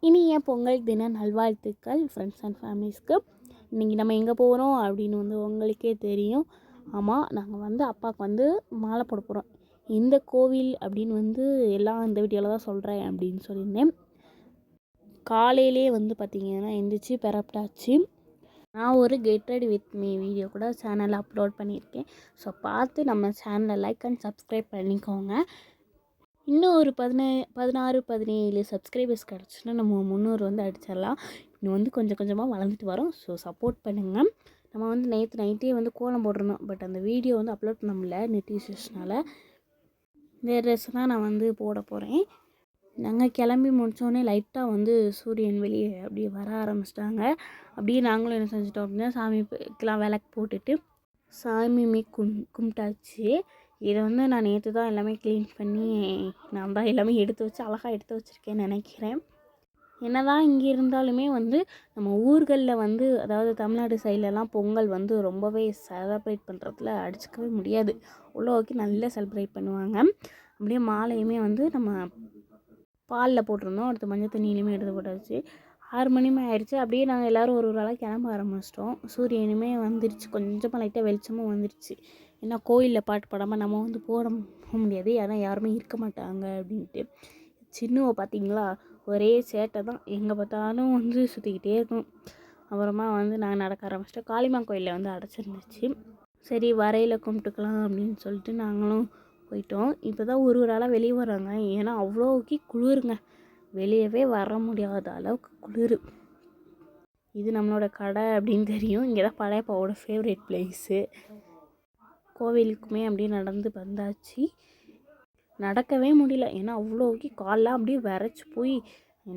இனிய பொங்கல் தின நல்வாழ்த்துக்கள் ஃப்ரெண்ட்ஸ் அண்ட் ஃபேமிலிஸ்க்கு. இன்றைக்கி நம்ம எங்கே போகிறோம் அப்படின்னு உங்களுக்கே தெரியும். ஆமாம், நாங்கள் அப்பாவுக்கு மாலை போட போகிறோம். இந்த கோவில் அப்படின்னு எல்லாம் இந்த வீடியோவில் தான் சொல்கிறேன் அப்படின்னு சொல்லியிருந்தேன். காலையிலே பார்த்திங்கன்னா எந்திரிச்சு பெறப்பட்டாச்சு. நான் ஒரு get ready with me video கூட சேனலில் அப்லோட் பண்ணியிருக்கேன். ஸோ பார்த்து நம்ம சேனலை லைக் அண்ட் சப்ஸ்கிரைப் பண்ணிக்கோங்க. இன்னும் ஒரு 16-17 சப்ஸ்கிரைபர்ஸ் கிடச்சுன்னா நம்ம 300 அடிச்சிடலாம். இன்னும் கொஞ்சம் கொஞ்சமாக வளர்ந்துட்டு வரோம். ஸோ சப்போர்ட் பண்ணுங்கள். நம்ம நேற்று நைட்டே கோலம் போட்டிருந்தோம். பட் அந்த வீடியோ அப்லோட் பண்ண முடியல நெட் இஷ்யூஸ்னால. இந்த ட்ரெஸ் தான் நான் போட போகிறேன். நாங்கள் கிளம்பி முடித்தோடனே லைட்டாக சூரியன் வெளியே அப்படியே வர ஆரம்பிச்சிட்டாங்க. அப்படியே நாங்களும் என்ன செஞ்சிட்டோம் அப்படின்னா சாமிக்கெலாம் விளக்கு போட்டுட்டு சாமியுமே கும்பிட்டாச்சு. இதை நான் நேற்று தான் எல்லாமே க்ளீன் பண்ணி நான் தான் எல்லாமே எடுத்து வச்சு அழகாக எடுத்து வச்சுருக்கேன்னு நினைக்கிறேன். என்ன தான் இங்கே இருந்தாலுமே நம்ம ஊர்களில் அதாவது தமிழ்நாடு சைட்லலாம் பொங்கல் ரொம்பவே செலப்ரேட் பண்ணுறதுல அடிச்சுக்கவே முடியாது. அவ்வளோக்கு நல்லா செலிப்ரேட் பண்ணுவாங்க. அப்படியே மாலையுமே நம்ம பாலில் போட்டிருந்தோம். அடுத்து மஞ்சள் தண்ணியிலையுமே எடுத்து போட்டாச்சு. 6 மணிமே ஆயிடுச்சு. அப்படியே நாங்கள் எல்லோரும் ஒரு ஆளாக கிளம்ப ஆரம்பிச்சிட்டோம். சூரியனுமே வந்துருச்சு. கொஞ்சமாக லைட்டாக வெளிச்சமும் வந்துருச்சு. ஏன்னா கோயிலில் பாட்டு பாடாமல் நம்ம போக முடியாது. ஏன்னா யாருமே இருக்க மாட்டாங்க அப்படின்ட்டு. சின்னுவை பார்த்தீங்களா, ஒரே சேட்டை தான். எங்கே பார்த்தாலும் சுற்றிக்கிட்டே இருக்கும். அப்புறமா நான் நடக்க ஆரம்பிச்சிட்டோம். காளிமா கோயிலில் அடைச்சிருந்துச்சு. சரி வரையில் கும்பிட்டுக்கலாம் அப்படின்னு சொல்லிட்டு நாங்களும் போயிட்டோம். இப்போ தான் ஒரு ஆளாக வெளியே வராங்க. ஏன்னா அவ்வளோக்கி குளிருங்க. வெளியவே வர முடியாத அளவுக்கு குளிர். இது நம்மளோட கடை அப்படின்னு தெரியும். இங்கே தான் படையப்பாவோட ஃபேவரட் பிளேஸு. கோவிலுக்குமே அப்படியே நடந்து வந்தாச்சு. நடக்கவே முடியல. ஏன்னா அவ்வளோக்கி காலெலாம் அப்படியே விரைச்சி போய்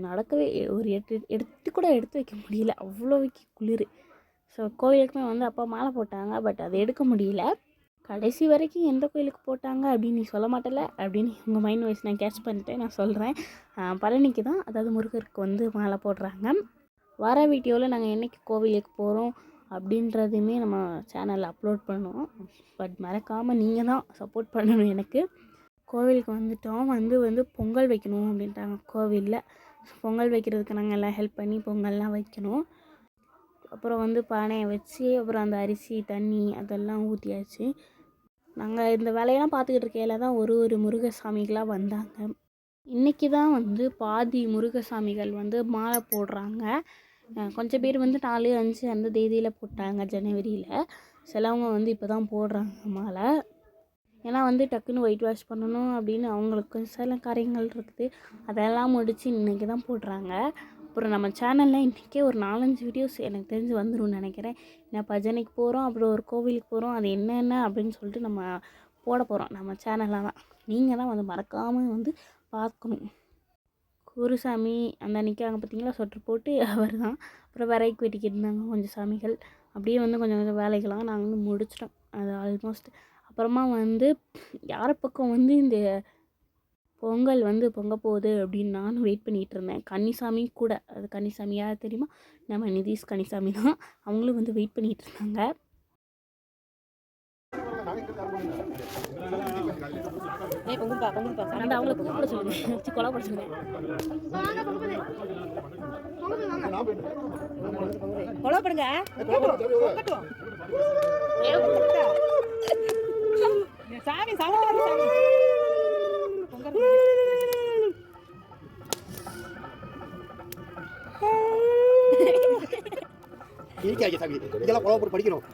நடக்கவே ஒரு எடுத்து கூட எடுத்து வைக்க முடியல. அவ்வளோக்கி குளிர். ஸோ கோவிலுக்குமே அப்பா மாலை போட்டாங்க. பட் அதை எடுக்க முடியல. கடைசி வரைக்கும் எந்த கோயிலுக்கு போட்டாங்க அப்படின்னு நீ சொல்ல மாட்டல அப்படின்னு உங்கள் மைண்ட் வாய்ஸ் நான் கேட்ச் பண்ணிட்டேன். நான் சொல்கிறேன், பழனிக்கு தான், அதாவது முருகருக்கு மாலை போடுறாங்க. வர வீடியோவில் நாங்கள் என்றைக்கு கோவிலுக்கு போகிறோம் அப்படின்றதையுமே நம்ம சேனலில் அப்லோட் பண்ணுவோம். பட் மறக்காமல் நீங்கள் தான் சப்போர்ட் பண்ணணும் எனக்கு. கோவிலுக்கு வந்துட்டோம். பொங்கல் வைக்கணும் அப்படின்ட்டாங்க கோவிலில். பொங்கல் வைக்கிறதுக்கு நாங்கள் எல்லாம் ஹெல்ப் பண்ணி பொங்கல்லாம் வைக்கணும். அப்புறம் பானையை வச்சு அப்புறம் அந்த அரிசி தண்ணி அதெல்லாம் ஊற்றியாச்சு. நாங்கள் இந்த வேலையெல்லாம் பார்த்துக்கிட்டு இருக்கையில் தான் ஒரு முருகசாமிகளாக வந்தாங்க. இன்றைக்கி தான் பாதி முருகசாமிகள் மாலை போடுறாங்க. கொஞ்சம் பேர் 4-5 அந்த தேதியில் போட்டாங்க ஜனவரியில். சிலவங்க இப்போ தான் போடுறாங்க மாலை. ஏன்னா டக்குன்னு ஒயிட் வாஷ் பண்ணணும் அப்படின்னு அவங்களுக்கு சில காரியங்கள் இருக்குது. அதெல்லாம் முடித்து இன்றைக்கி தான் போடுறாங்க. அப்புறம் நம்ம சேனலில் இன்றைக்கே ஒரு 4-5 வீடியோஸ் எனக்கு தெரிஞ்சு வந்துடும் நினைக்கிறேன். நான் பஜனைக்கு போகிறோம், அப்புறம் ஒரு கோவிலுக்கு போகிறோம், அது என்னென்ன அப்படின்னு சொல்லிட்டு நம்ம போட போகிறோம் நம்ம சேனலில் தான். நீங்கள் தான் மறக்காமல் பார்க்கணும். குருசாமி அந்த நிற்காங்க பார்த்தீங்களா, சொட்டர் போட்டு அவர் தான். அப்புறம் விரைக்கு வெட்டிக்கிட்டு இருந்தாங்க கொஞ்சம் சாமிகள். அப்படியே கொஞ்சம் கொஞ்சம் வேலைகளாக நாங்கள் முடிச்சிட்டோம். அது ஆல்மோஸ்ட். அப்புறமா யார் பக்கம் இந்த பொங்கல் பொங்க போகுது அப்படின்னு நானும் வெயிட் பண்ணிகிட்டு இருந்தேன். கன்னிசாமி கூட, அது கன்னிசாமி யார் தெரியுமா, நம்ம நிதிஷ் கன்னிசாமி தான். அவங்களும் வெயிட் பண்ணிகிட்டு இருந்தாங்க. அவங்கள கூப்பிட சொல்லுங்க, கொலை பண்ண சொல்லுங்க. கொலை பண்ணுங்க. சாமி சாமி இதெல்லாம் போட்டு படிக்கணும்.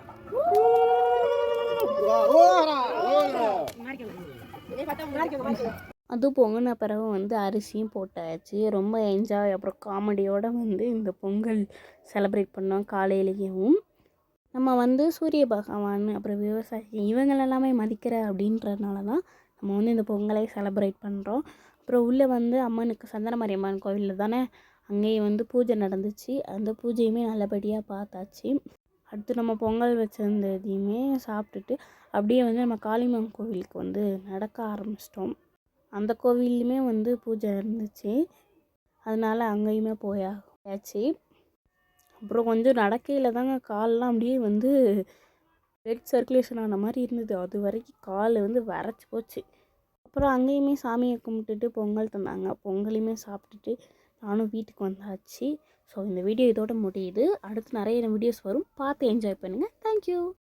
அதுவும் பொங்கின பிறகு அரிசியும் போட்டாச்சு. ரொம்ப என்ஜாய். அப்புறம் காமெடியோடு இந்த பொங்கல் செலிப்ரேட் பண்ணோம். காலையிலேயும் நம்ம சூரிய பகவான் அப்புறம் விவசாயி இவங்களெல்லாமே மதிக்கிற அப்படின்றதுனால தான் நம்ம இந்த பொங்கலை செலிப்ரேட் பண்ணுறோம். அப்புறம் உள்ளே அம்மனுக்கு சந்தனமாரியம்மன் கோவிலில் தானே, அங்கேயும் பூஜை நடந்துச்சு. அந்த பூஜையுமே நல்லபடியாக பார்த்தாச்சு. அடுத்து நம்ம பொங்கல் வச்சுருந்ததையுமே சாப்பிட்டுட்டு அப்படியே நம்ம காளியம்மன் கோவிலுக்கு நடக்க ஆரம்பிச்சிட்டோம். அந்த கோவில்லையுமே பூஜை இருந்துச்சு. அதனால் அங்கேயுமே போயாச்சு. அப்புறம் கொஞ்சம் நடக்கையில் தாங்க காலெலாம் அப்படியே பிளட் சர்க்குலேஷன் ஆன மாதிரி இருந்தது. அது வரைக்கும் கால் விரைச்சி போச்சு. அப்புறம் அங்கேயுமே சாமியை கும்பிட்டுட்டு பொங்கல் தந்தாங்க. பொங்கலையுமே சாப்பிட்டுட்டு நானும் வீட்டுக்கு வந்தாச்சு. ஸோ இந்த வீடியோ இதோட முடியுது. அடுத்து நிறைய வீடியோஸ் வரும், பார்த்து என்ஜாய் பண்ணுங்கள். தேங்க்யூ.